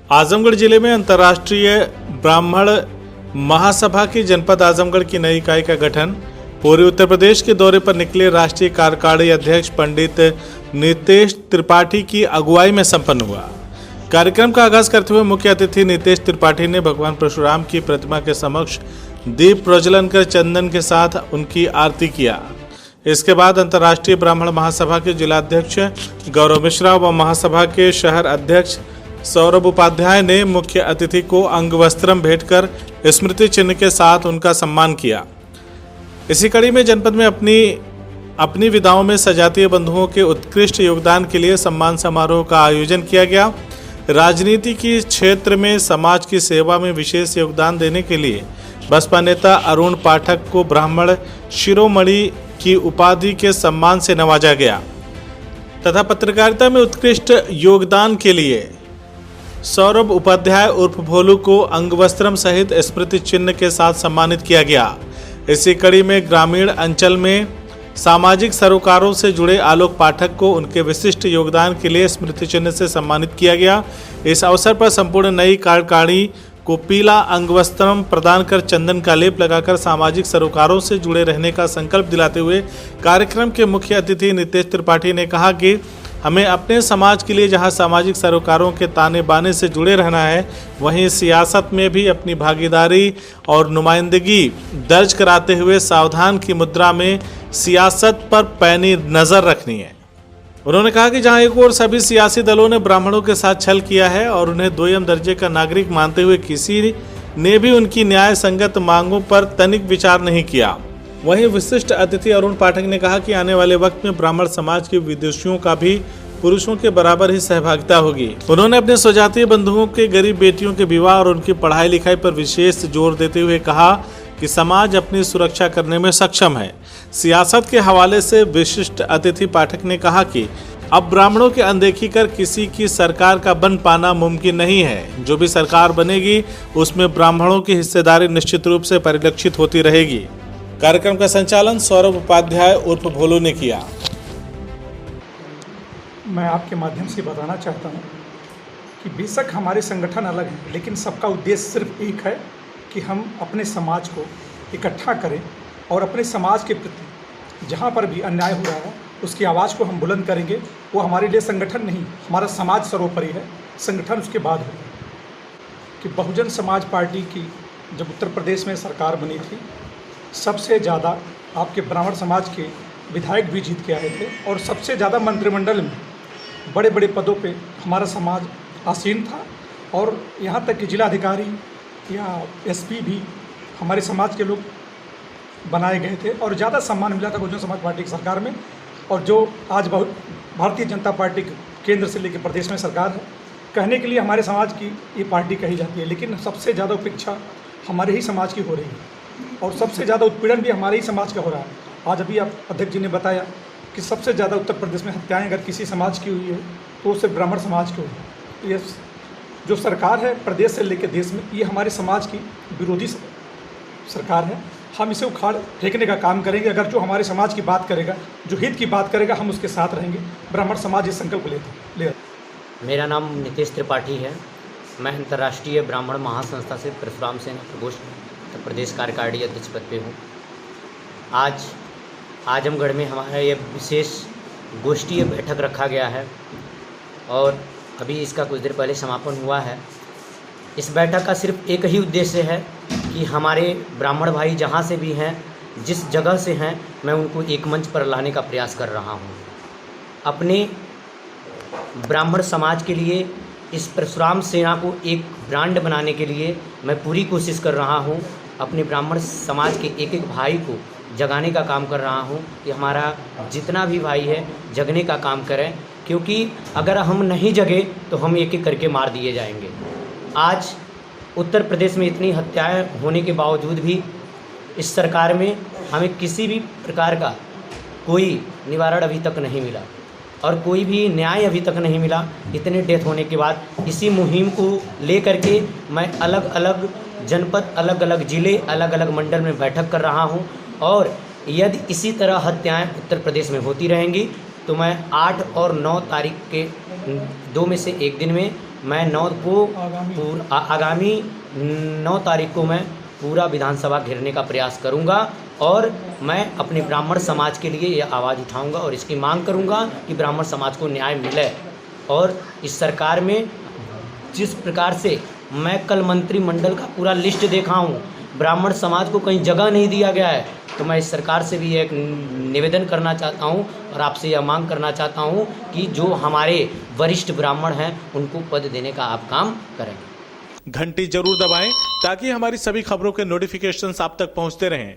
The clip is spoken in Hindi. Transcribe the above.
आजमगढ़ जिले में अंतर्राष्ट्रीय ब्राह्मण महासभा की जनपद आजमगढ़ की नई इकाई का गठन पूर्वी उत्तर प्रदेश के दौरे पर निकले राष्ट्रीय कार्यकारिणी अध्यक्ष पंडित नितेश त्रिपाठी की अगुवाई में संपन्न हुआ। कार्यक्रम का आगाज करते हुए मुख्य अतिथि नितेश त्रिपाठी ने भगवान परशुराम की प्रतिमा के समक्ष दीप प्रज्वलन कर चंदन के साथ उनकी आरती किया। इसके बाद अंतर्राष्ट्रीय ब्राह्मण महासभा के जिलाध्यक्ष गौरव मिश्रा व महासभा के शहर अध्यक्ष सौरभ उपाध्याय ने मुख्य अतिथि को अंगवस्त्रम भेंट कर स्मृति चिन्ह के साथ उनका सम्मान किया। इसी कड़ी में जनपद में अपनी विधाओं में सजातीय बंधुओं के उत्कृष्ट योगदान के लिए सम्मान समारोह का आयोजन किया गया। राजनीति के क्षेत्र में समाज की सेवा में विशेष योगदान देने के लिए बसपा नेता अरुण पाठक को ब्राह्मण शिरोमणि की उपाधि के सम्मान से नवाजा गया तथा पत्रकारिता में उत्कृष्ट योगदान के लिए सौरभ उपाध्याय उर्फ भोलू को अंगवस्त्रम सहित स्मृति चिन्ह के साथ सम्मानित किया गया। इसी कड़ी में ग्रामीण अंचल में सामाजिक सरोकारों से जुड़े आलोक पाठक को उनके विशिष्ट योगदान के लिए स्मृति चिन्ह से सम्मानित किया गया। इस अवसर पर संपूर्ण नई कार्यकारिणी को पीला अंगवस्त्रम प्रदान कर चंदन का लेप लगाकर सामाजिक सरोकारों से जुड़े रहने का संकल्प दिलाते हुए कार्यक्रम के मुख्य अतिथि नितेश त्रिपाठी ने कहा कि हमें अपने समाज के लिए जहां सामाजिक सरोकारों के ताने बाने से जुड़े रहना है, वहीं सियासत में भी अपनी भागीदारी और नुमाइंदगी दर्ज कराते हुए सावधान की मुद्रा में सियासत पर पैनी नज़र रखनी है। उन्होंने कहा कि जहां एक ओर सभी सियासी दलों ने ब्राह्मणों के साथ छल किया है और उन्हें दोयम दर्जे का नागरिक मानते हुए किसी ने भी उनकी न्याय संगत मांगों पर तनिक विचार नहीं किया, वहीं विशिष्ट अतिथि अरुण पाठक ने कहा कि आने वाले वक्त में ब्राह्मण समाज के विदेशियों का भी पुरुषों के बराबर ही सहभागिता होगी। उन्होंने अपने स्वजातीय बंधुओं के गरीब बेटियों के विवाह और उनकी पढ़ाई लिखाई पर विशेष जोर देते हुए कहा कि समाज अपनी सुरक्षा करने में सक्षम है। सियासत के हवाले से विशिष्ट अतिथि पाठक ने कहा कि अब ब्राह्मणों की अनदेखी कर किसी की सरकार का बन पाना मुमकिन नहीं है। जो भी सरकार बनेगी उसमें ब्राह्मणों की हिस्सेदारी निश्चित रूप से परिलक्षित होती रहेगी। कार्यक्रम का संचालन सौरभ उपाध्याय उर्फ भोलू ने किया। मैं आपके माध्यम से बताना चाहता हूं कि बेशक हमारे संगठन अलग हैं, लेकिन सबका उद्देश्य सिर्फ एक है कि हम अपने समाज को इकट्ठा करें और अपने समाज के प्रति जहां पर भी अन्याय हो रहा है उसकी आवाज़ को हम बुलंद करेंगे। वो हमारे लिए संगठन नहीं, हमारा समाज सर्वोपरि है, संगठन उसके बाद होगा। कि बहुजन समाज पार्टी की जब उत्तर प्रदेश में सरकार बनी थी, सबसे ज़्यादा आपके ब्राह्मण समाज के विधायक भी जीत के आए थे और सबसे ज़्यादा मंत्रिमंडल में बड़े बड़े पदों पे हमारा समाज आसीन था और यहाँ तक कि जिलाधिकारी या एसपी भी हमारे समाज के लोग बनाए गए थे और ज़्यादा सम्मान मिला था बहुजन समाज पार्टी की सरकार में। और जो आज भारतीय जनता पार्टी केंद्र से लेकर प्रदेश में सरकार है, कहने के लिए हमारे समाज की ये पार्टी कही जाती है, लेकिन सबसे ज़्यादा उपेक्षा हमारे ही समाज की हो रही है और सबसे ज़्यादा उत्पीड़न भी हमारे ही समाज का हो रहा है। आज अभी आप अध्यक्ष जी ने बताया कि सबसे ज़्यादा उत्तर प्रदेश में हत्याएं अगर किसी समाज की हुई है तो सिर्फ ब्राह्मण समाज की हुई है। ये जो सरकार है प्रदेश से लेकर देश में, ये हमारे समाज की विरोधी सरकार है। हम इसे उखाड़ फेंकने का काम करेंगे। अगर जो हमारे समाज की बात करेगा, जो हित की बात करेगा, हम उसके साथ रहेंगे। ब्राह्मण समाज इस संकल्प ले। मेरा नाम नितेश त्रिपाठी है। मैं अंतर्राष्ट्रीय ब्राह्मण महासंस्था से परशुराम सेना प्रकोष्ठ उत्तर प्रदेश कार्यकारिणी अध्यक्ष पद पे हूँ। आज आजमगढ़ में हमारा ये विशेष गोष्ठीय बैठक रखा गया है और अभी इसका कुछ देर पहले समापन हुआ है। इस बैठक का सिर्फ एक ही उद्देश्य है कि हमारे ब्राह्मण भाई जहाँ से भी हैं, जिस जगह से हैं, मैं उनको एक मंच पर लाने का प्रयास कर रहा हूँ। अपने ब्राह्मण समाज के लिए इस परशुराम सेना को एक ब्रांड बनाने के लिए मैं पूरी कोशिश कर रहा हूँ। अपने ब्राह्मण समाज के एक एक भाई को जगाने का काम कर रहा हूँ कि हमारा जितना भी भाई है जगने का काम करें, क्योंकि अगर हम नहीं जगे तो हम एक एक करके मार दिए जाएंगे। आज उत्तर प्रदेश में इतनी हत्याएं होने के बावजूद भी इस सरकार में हमें किसी भी प्रकार का कोई निवारण अभी तक नहीं मिला और कोई भी न्याय अभी तक नहीं मिला। इतने डेथ होने के बाद इसी मुहिम को लेकर के मैं अलग अलग जनपद, अलग अलग ज़िले, अलग अलग मंडल में बैठक कर रहा हूं और यदि इसी तरह हत्याएं उत्तर प्रदेश में होती रहेंगी तो मैं 8 और 9 तारीख के 2 में से एक दिन में मैं आगामी 9 तारीख को मैं पूरा विधानसभा घेरने का प्रयास करूंगा और मैं अपने ब्राह्मण समाज के लिए ये आवाज़ उठाऊंगा और इसकी मांग करूंगा कि ब्राह्मण समाज को न्याय मिले। और इस सरकार में जिस प्रकार से मैं कल मंत्रिमंडल का पूरा लिस्ट देखा हूँ, ब्राह्मण समाज को कहीं जगह नहीं दिया गया है, तो मैं इस सरकार से भी एक निवेदन करना चाहता हूँ और आपसे यह मांग करना चाहता हूँ कि जो हमारे वरिष्ठ ब्राह्मण हैं उनको पद देने का आप काम करें। घंटी जरूर दबाएं ताकि हमारी सभी खबरों के नोटिफिकेशंस आप तक पहुंचते रहें।